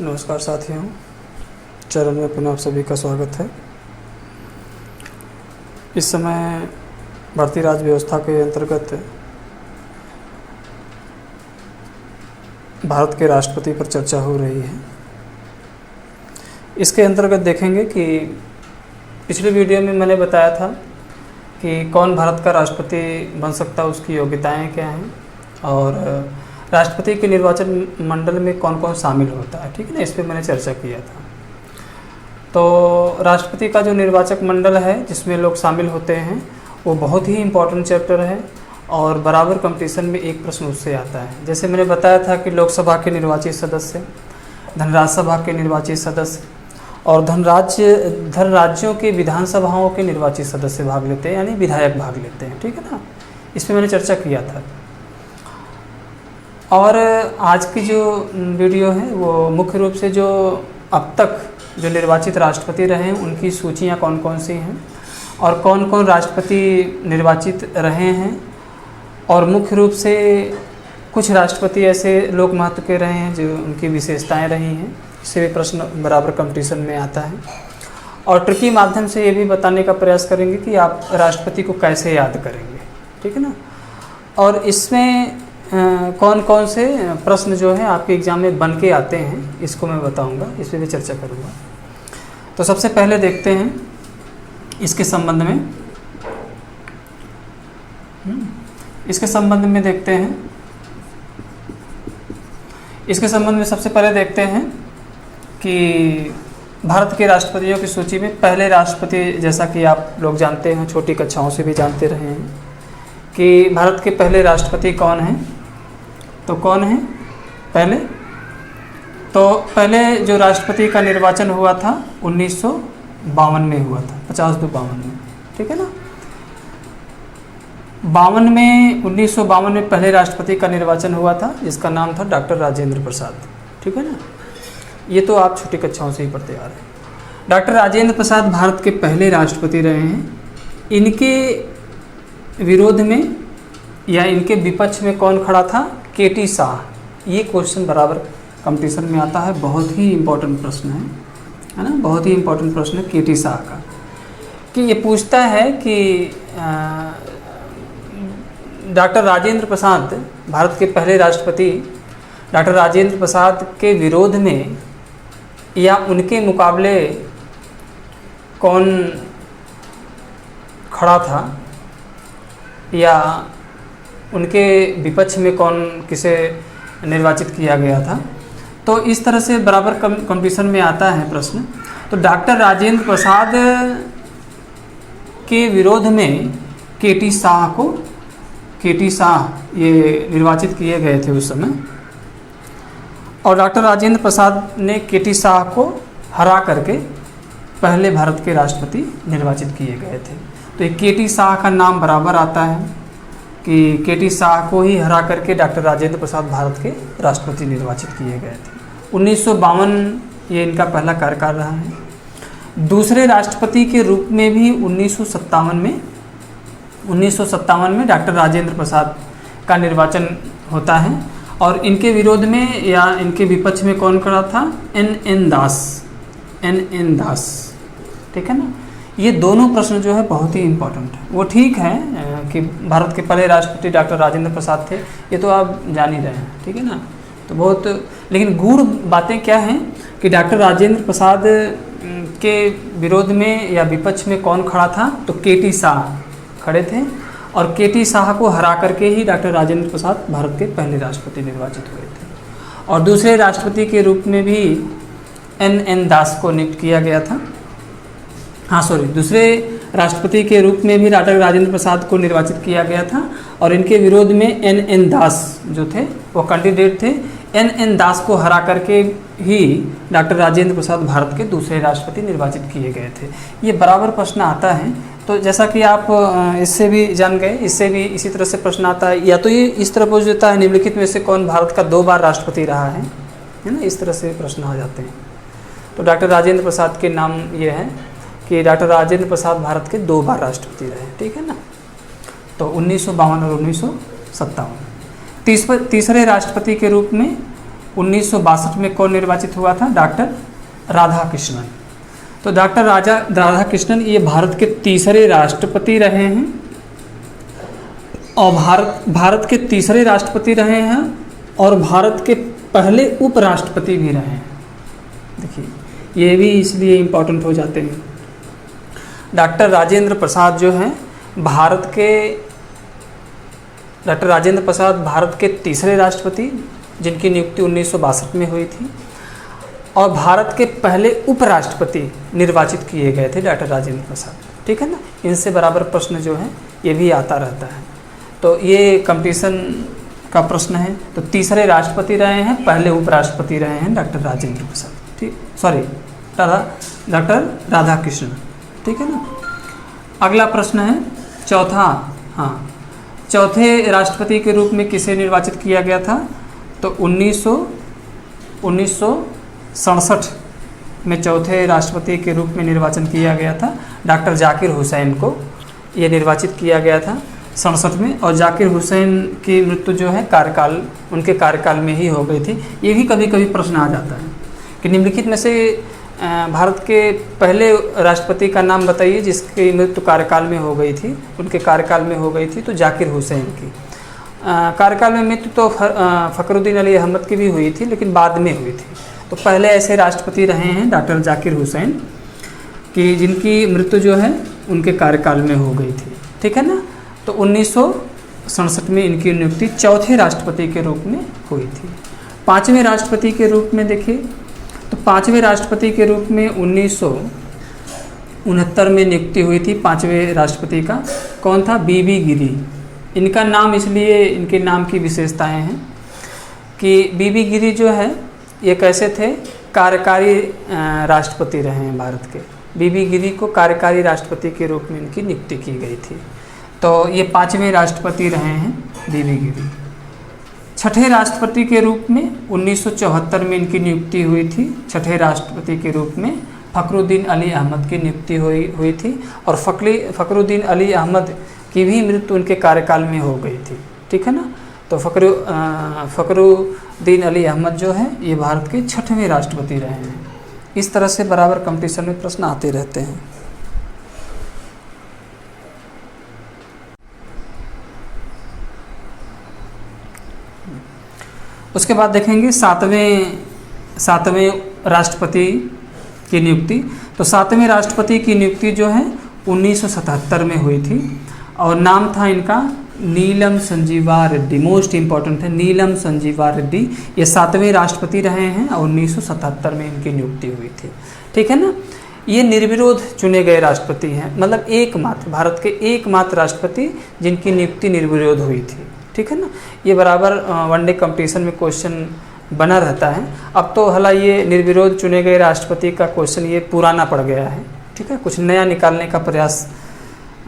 नमस्कार साथियों, चरण में पुनः आप सभी का स्वागत है। इस समय भारतीय राज्य व्यवस्था के अंतर्गत भारत के राष्ट्रपति पर चर्चा हो रही है। इसके अंतर्गत देखेंगे कि पिछले वीडियो में मैंने बताया था कि कौन भारत का राष्ट्रपति बन सकता है, उसकी योग्यताएं क्या हैं और राष्ट्रपति के निर्वाचन मंडल में कौन कौन शामिल होता है। ठीक है ना, इस पर मैंने चर्चा किया था। तो राष्ट्रपति का जो निर्वाचक मंडल है जिसमें लोग शामिल होते हैं वो बहुत ही इम्पोर्टेंट चैप्टर है और बराबर कंपटीशन में एक प्रश्न उससे आता है। जैसे मैंने बताया था कि लोकसभा के निर्वाचित सदस्य, धन राज्यसभा के निर्वाचित सदस्य और धन राज्यों के विधानसभाओं के निर्वाचित सदस्य भाग लेते हैं, यानी विधायक भाग लेते हैं। ठीक है ना, इस पर मैंने चर्चा किया था। और आज की जो वीडियो है वो मुख्य रूप से जो अब तक जो निर्वाचित राष्ट्रपति रहे हैं उनकी सूचियाँ कौन कौन सी हैं और कौन कौन राष्ट्रपति निर्वाचित रहे हैं, और मुख्य रूप से कुछ राष्ट्रपति ऐसे लोक महत्व के रहे हैं जो उनकी विशेषताएं रही हैं, इससे भी प्रश्न बराबर कंपटीशन में आता है। और ट्रिकी माध्यम से ये भी बताने का प्रयास करेंगे कि आप राष्ट्रपति को कैसे याद करेंगे। ठीक है ना, और इसमें कौन कौन से प्रश्न जो है आपके एग्ज़ाम में बन के आते हैं इसको मैं बताऊंगा, इस पर भी चर्चा करूंगा। तो सबसे पहले देखते हैं इसके संबंध में देखते हैं इसके संबंध में सबसे पहले देखते हैं कि भारत के राष्ट्रपतियों की सूची में पहले राष्ट्रपति, जैसा कि आप लोग जानते हैं, छोटी कक्षाओं से भी जानते रहे हैं कि भारत के पहले राष्ट्रपति कौन हैं। तो कौन है पहले जो राष्ट्रपति का निर्वाचन हुआ था 1952 में हुआ था, 52 में। ठीक है ना, 1952 में पहले राष्ट्रपति का निर्वाचन हुआ था जिसका नाम था डॉक्टर राजेंद्र प्रसाद। ठीक है ना, ये तो आप छोटी कक्षाओं से ही पढ़ते आ रहे हैं। डॉक्टर राजेंद्र प्रसाद भारत के पहले राष्ट्रपति रहे हैं। इनके विरोध में या इनके विपक्ष में कौन खड़ा था? केटी शाह। ये क्वेश्चन बराबर कंपटीशन में आता है, बहुत ही इम्पोर्टेंट प्रश्न है ना, बहुत ही इम्पोर्टेंट प्रश्न है केटी शाह का। कि ये पूछता है कि डॉक्टर राजेंद्र प्रसाद, भारत के पहले राष्ट्रपति डॉक्टर राजेंद्र प्रसाद के विरोध में या उनके मुकाबले कौन खड़ा था या उनके विपक्ष में कौन किसे निर्वाचित किया गया था। तो इस तरह से बराबर कंपटीशन में आता है प्रश्न। तो डॉक्टर राजेंद्र प्रसाद के विरोध में केटी शाह ये निर्वाचित किए गए थे उस समय, और डॉक्टर राजेंद्र प्रसाद ने केटी शाह को हरा करके पहले भारत के राष्ट्रपति निर्वाचित किए गए थे। तो ये केटी शाह का नाम बराबर आता है कि केटी शाह को ही हरा करके डॉक्टर राजेंद्र प्रसाद भारत के राष्ट्रपति निर्वाचित किए गए थे। 1952 ये इनका पहला कार्यकाल रहा है। दूसरे राष्ट्रपति के रूप में भी 1957 में डॉक्टर राजेंद्र प्रसाद का निर्वाचन होता है, और इनके विरोध में या इनके विपक्ष में कौन खड़ा था? एन एन दास। ठीक है ना, ये दोनों प्रश्न जो है बहुत ही इम्पोर्टेंट है। वो ठीक है कि भारत के पहले राष्ट्रपति डॉक्टर राजेंद्र प्रसाद थे, ये तो आप जान ही रहे हैं। ठीक है ना, तो बहुत, लेकिन गूढ़ बातें क्या हैं कि डॉक्टर राजेंद्र प्रसाद के विरोध में या विपक्ष में कौन खड़ा था? तो केटी शाह खड़े थे, और केटी शाह को हरा करके ही डॉक्टर राजेंद्र प्रसाद भारत के पहले राष्ट्रपति निर्वाचित हुए थे। और दूसरे राष्ट्रपति के रूप में भी एन दास को नियुक्त किया गया था। दूसरे राष्ट्रपति के रूप में भी डॉक्टर राजेंद्र प्रसाद को निर्वाचित किया गया था, और इनके विरोध में एन दास जो थे वो कैंडिडेट थे। एन दास को हरा करके ही डॉक्टर राजेंद्र प्रसाद भारत के दूसरे राष्ट्रपति निर्वाचित किए गए थे। ये बराबर प्रश्न आता है। तो जैसा कि आप इससे भी जान गए, इससे भी इसी तरह से प्रश्न आता है, या तो ये इस तरह पूछ देता है निम्नलिखित में से कौन भारत का 2 बार राष्ट्रपति रहा है ना, इस तरह से प्रश्न आ जाते हैं। तो डॉक्टर राजेंद्र प्रसाद के नाम ये है कि डॉक्टर राजेंद्र प्रसाद भारत के 2 बार राष्ट्रपति रहे। ठीक है ना, तो 1952 और 1957। तीसरे राष्ट्रपति के रूप में 1962 में कौन निर्वाचित हुआ था? डॉक्टर राधाकृष्णन। तो डॉक्टर राधाकृष्णन ये भारत के तीसरे राष्ट्रपति रहे हैं, और भारत के तीसरे राष्ट्रपति रहे हैं, और भारत के पहले उपराष्ट्रपति भी रहे हैं। देखिए ये भी इसलिए इम्पोर्टेंट हो जाते हैं। डॉक्टर राजेंद्र प्रसाद जो हैं भारत के तीसरे राष्ट्रपति, जिनकी नियुक्ति 1962 में हुई थी, और भारत के पहले उपराष्ट्रपति निर्वाचित किए गए थे डॉक्टर राजेंद्र प्रसाद। ठीक है ना, इनसे बराबर प्रश्न जो है ये भी आता रहता है। तो ये कंपटीशन का प्रश्न है। तो तीसरे राष्ट्रपति रहे हैं, पहले उपराष्ट्रपति रहे हैं डॉक्टर राजेंद्र प्रसाद, ठीक, सॉरी डॉक्टर राधाकृष्णन। ठीक है ना। अगला प्रश्न है चौथा, हाँ, चौथे राष्ट्रपति के रूप में किसे निर्वाचित किया गया था? तो 1967 में चौथे राष्ट्रपति के रूप में निर्वाचन किया गया था। डॉक्टर जाकिर हुसैन को ये निर्वाचित किया गया था 67 में, और जाकिर हुसैन की मृत्यु जो है उनके कार्यकाल में ही हो गई थी। ये भी कभी कभी प्रश्न आ जाता है कि निम्नलिखित में से भारत के पहले राष्ट्रपति का नाम बताइए जिसकी मृत्यु कार्यकाल में हो गई थी, उनके कार्यकाल में हो गई थी। तो जाकिर हुसैन की कार्यकाल में मृत्यु तो फ़खरुद्दीन अली अहमद की भी हुई थी, लेकिन बाद में हुई थी। तो पहले ऐसे राष्ट्रपति रहे हैं डॉक्टर जाकिर हुसैन कि जिनकी मृत्यु जो है उनके कार्यकाल में हो गई थी। ठीक है ना। तो 1967 में इनकी नियुक्ति चौथे राष्ट्रपति के रूप में हुई थी। पाँचवें राष्ट्रपति के रूप में देखिए, तो पाँचवें राष्ट्रपति के रूप में 1969 में नियुक्ति हुई थी पाँचवें राष्ट्रपति का। कौन था? बीबी गिरी। इनका नाम इसलिए, इनके नाम की विशेषताएं हैं कि बीबी गिरी जो है ये कैसे थे? कार्यकारी राष्ट्रपति रहे हैं भारत के। बीबी गिरी को कार्यकारी राष्ट्रपति के रूप में इनकी नियुक्ति की गई थी। तो ये पाँचवें राष्ट्रपति रहे हैं बीबी गिरी। छठे राष्ट्रपति के रूप में 1974 में इनकी नियुक्ति हुई थी। छठे राष्ट्रपति के रूप में फ़खरुद्दीन अली अहमद की नियुक्ति हुई थी, और फ़खरुद्दीन अली अहमद की भी मृत्यु उनके कार्यकाल में हो गई थी। ठीक है ना। तो फ़खरुद्दीन अली अहमद जो है ये भारत के छठवें राष्ट्रपति रहे हैं। इस तरह से बराबर कंपटीशन में प्रश्न आते रहते हैं। उसके बाद देखेंगे सातवें राष्ट्रपति की नियुक्ति। तो सातवें राष्ट्रपति की नियुक्ति जो है 1977 में हुई थी, और नाम था इनका नीलम संजीवा रेड्डी। मोस्ट इम्पॉर्टेंट है, नीलम संजीवा रेड्डी। ये सातवें राष्ट्रपति रहे हैं और 1977 में इनकी नियुक्ति हुई थी। ठीक है ना। ये निर्विरोध चुने गए राष्ट्रपति हैं, मतलब एकमात्र, भारत के एकमात्र राष्ट्रपति जिनकी नियुक्ति निर्विरोध हुई थी। ठीक है ना। ये बराबर वनडे कंपटीशन में क्वेश्चन बना रहता है। अब तो हला ये निर्विरोध चुने गए राष्ट्रपति का क्वेश्चन ये पुराना पड़ गया है। ठीक है, कुछ नया निकालने का प्रयास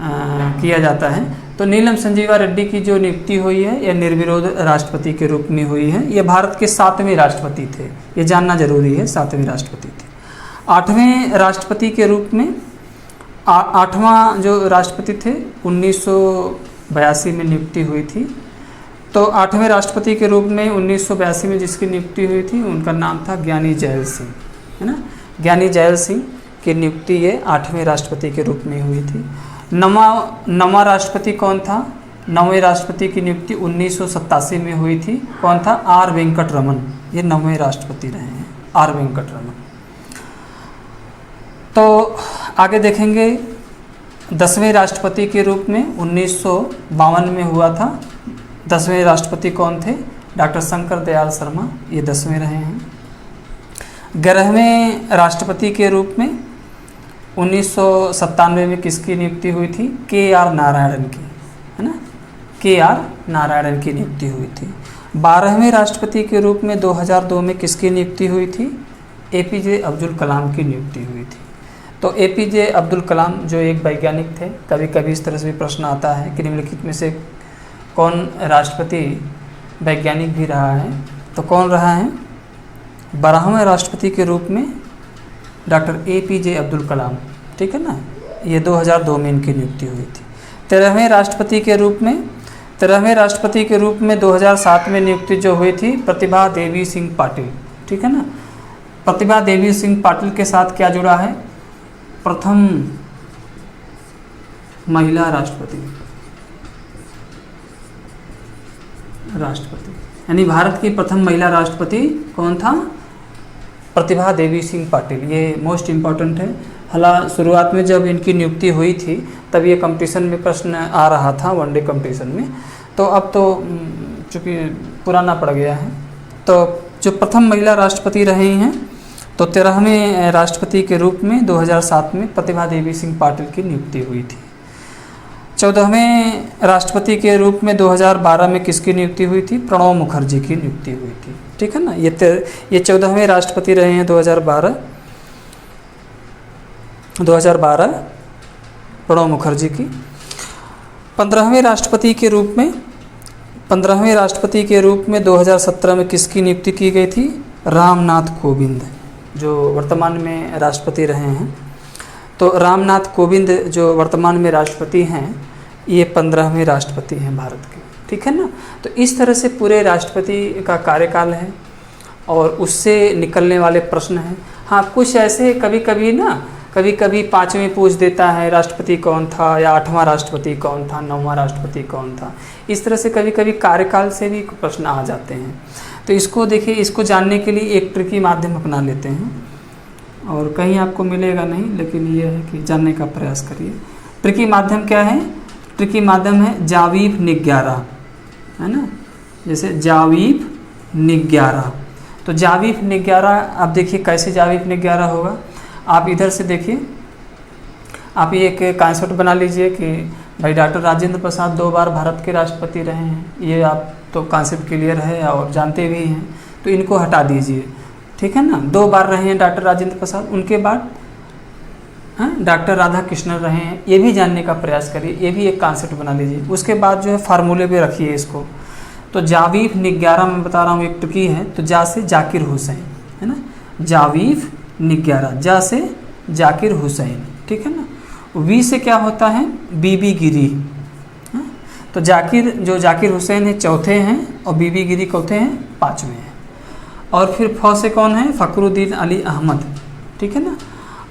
किया जाता है। तो नीलम संजीवा रेड्डी की जो नियुक्ति हुई है यह निर्विरोध राष्ट्रपति के रूप में हुई है। ये भारत के 7वें राष्ट्रपति थे, ये जानना जरूरी है, 7वें राष्ट्रपति थे। 8वें राष्ट्रपति के रूप में 8वां जो राष्ट्रपति थे 1982 में नियुक्ति हुई थी। तो 8वें राष्ट्रपति के रूप में 1982 में जिसकी नियुक्ति हुई थी उनका नाम था ज्ञानी जैल सिंह, है ना। ज्ञानी जैल सिंह की नियुक्ति ये 8वें राष्ट्रपति के रूप में हुई थी। नवा राष्ट्रपति कौन था? 9वें राष्ट्रपति की नियुक्ति 1987 में हुई थी। कौन था? आर वेंकट रमन। ये 9वें राष्ट्रपति रहे हैं, आर वेंकट रमन। तो आगे देखेंगे 10वें राष्ट्रपति के रूप में 1952 में हुआ था। 10वें राष्ट्रपति कौन थे? डॉक्टर शंकर दयाल शर्मा, ये 10वें रहे हैं। 11वें राष्ट्रपति के रूप में 1997 में किसकी नियुक्ति हुई थी? के.आर. नारायणन की, है ना। के.आर. नारायणन की नियुक्ति हुई थी। 12वें राष्ट्रपति के रूप में 2002 में किसकी नियुक्ति हुई थी? ए.पी.जे. अब्दुल कलाम की नियुक्ति हुई थी। तो ए.पी.जे. अब्दुल कलाम जो एक वैज्ञानिक थे, कभी कभी इस तरह से भी प्रश्न आता है कि निम्नलिखित में से कौन राष्ट्रपति वैज्ञानिक भी रहा है? तो कौन रहा है? 12वें राष्ट्रपति के रूप में डॉक्टर ए.पी.जे. अब्दुल कलाम। ठीक है ना। ये 2002 में इनकी नियुक्ति हुई थी। 13वें राष्ट्रपति के रूप में 13वें राष्ट्रपति के रूप में 2007 में नियुक्ति जो हुई थी प्रतिभा देवी सिंह पाटिल, ठीक है ना। प्रतिभा देवी सिंह पाटिल के साथ क्या जुड़ा है, प्रथम महिला राष्ट्रपति, यानी भारत की प्रथम महिला राष्ट्रपति कौन था, प्रतिभा देवी सिंह पाटिल। ये मोस्ट इम्पॉर्टेंट है। हालांकि शुरुआत में जब इनकी नियुक्ति हुई थी तब ये कंपटीशन में प्रश्न आ रहा था, वनडे कंपटीशन में, तो अब तो चूँकि पुराना पड़ गया है। तो जो प्रथम महिला राष्ट्रपति रही हैं, तो 13वें राष्ट्रपति के रूप में 2007 में प्रतिभा देवी सिंह पाटिल की नियुक्ति हुई थी। 14वें राष्ट्रपति के रूप में 2012 में किसकी नियुक्ति हुई थी, प्रणब मुखर्जी की नियुक्ति हुई थी, ठीक है ना। ये 14वें राष्ट्रपति रहे हैं 2012 प्रणब मुखर्जी की। 15वें राष्ट्रपति के रूप में 2017 में किसकी नियुक्ति की गई थी, रामनाथ कोविंद, जो वर्तमान में राष्ट्रपति रहे हैं। तो रामनाथ कोविंद जो वर्तमान में राष्ट्रपति हैं, ये 15वें राष्ट्रपति हैं भारत के, ठीक है ना। तो इस तरह से पूरे राष्ट्रपति का कार्यकाल है और उससे निकलने वाले प्रश्न हैं। हाँ, कुछ ऐसे कभी कभी 5वें पूछ देता है राष्ट्रपति कौन था, या 8वां राष्ट्रपति कौन था, 9वां राष्ट्रपति कौन था। इस तरह से कभी कभी कार्यकाल से भी प्रश्न आ जाते हैं। तो इसको देखिए, इसको जानने के लिए एक ट्रिकी माध्यम अपना लेते हैं, और कहीं आपको मिलेगा नहीं, लेकिन ये है कि जानने का प्रयास करिए। ट्रिकी माध्यम क्या है, ट्रिकी माध्यम है जावीफ निग्यारा, है ना। जैसे जावीफ निग्यारा, तो जावीफ निग्यारा, आप देखिए कैसे जावीफ निग्यारा होगा। आप इधर से देखिए, आप ये एक कॉन्सेप्ट बना लीजिए कि भाई डॉक्टर राजेंद्र प्रसाद 2 बार भारत के राष्ट्रपति रहे हैं, ये आप तो कॉन्सेप्ट क्लियर है और जानते भी हैं। तो इनको हटा दीजिए, ठीक है ना। 2 बार रहे हैं डॉक्टर राजेंद्र प्रसाद, उनके बाद डॉक्टर राधा कृष्णन रहे हैं, ये भी जानने का प्रयास करिए, ये भी एक कॉन्सेप्ट बना लीजिए। उसके बाद जो है फार्मूले पे रखिए इसको। तो जावीफ निग्यारा मैं बता रहा हूँ, एक ट्रिकी है। तो जा से जाकिर हुसैन, है ना, जावीफ निग्यारा, जा से जाकिर हुसैन, ठीक है ना। वी से क्या होता है, बीबी गिरी, तो जाकिर हुसैन है, चौथे हैं, और बीबी गिरी चौथे हैं, 5वें हैं। और फिर फ से कौन है, फखरुद्दीन अली अहमद, ठीक है ना।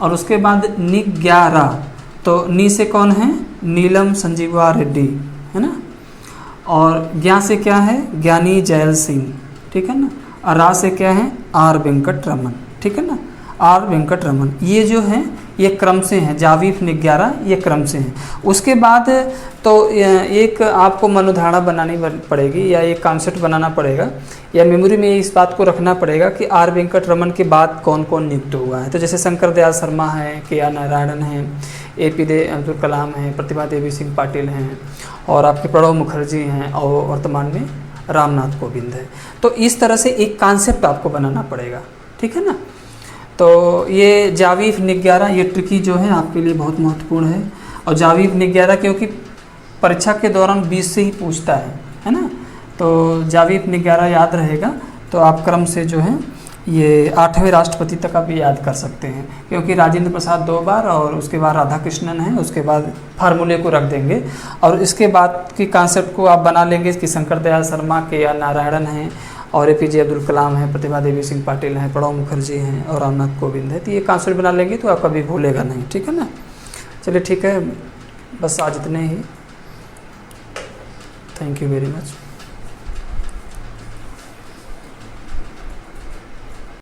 और उसके बाद निग्यारा, तो नी से कौन है, नीलम संजीवा रेड्डी, है ना। और ज्ञा से क्या है, ज्ञानी जैल सिंह, ठीक है ना। और रा से क्या है, आर वेंकट रमन, ठीक है ना, आर वेंकट रमन। ये जो हैं ये क्रम से हैं, जावीफ निग्यारा ये क्रम से हैं। उसके बाद तो एक आपको मनोधारणा बनानी पड़ेगी, या एक कॉन्सेप्ट बनाना पड़ेगा, या मेमोरी में इस बात को रखना पड़ेगा कि आर वेंकट रमन के बाद कौन कौन नियुक्त हुआ है। तो जैसे शंकर दयाल शर्मा है, के आर नारायणन हैं, APJ अब्दुल कलाम हैं, प्रतिभा देवी सिंह पाटिल हैं, और आपके प्रणब मुखर्जी हैं, और वर्तमान में रामनाथ कोविंद है। तो इस तरह से एक कॉन्सेप्ट आपको बनाना पड़ेगा, ठीक है ना। तो ये जावीफ निग्यारा, ये ट्रिकी जो है आपके लिए बहुत महत्वपूर्ण है। और जावीफ निग्यारा क्योंकि परीक्षा के दौरान 20 से ही पूछता है ना। तो जावीफ निग्यारा याद रहेगा, तो आप क्रम से जो है ये 8वें राष्ट्रपति तक आप याद कर सकते हैं, क्योंकि राजेंद्र प्रसाद 2 बार, और उसके बाद राधा कृष्णन है, उसके बाद फार्मूले को रख देंगे, और इसके बाद की कॉन्सेप्ट को आप बना लेंगे कि शंकर दयाल शर्मा, के आर नारायणन हैं, और APJ अब्दुल कलाम हैं, प्रतिभा देवी सिंह पाटिल हैं, प्रणब मुखर्जी हैं, और रामनाथ कोविंद है। तो ये कॉन्सेप्ट बना लेंगे तो आप कभी भूलेगा नहीं, ठीक है ना। चलिए ठीक है, बस आज इतने ही। Thank you very much.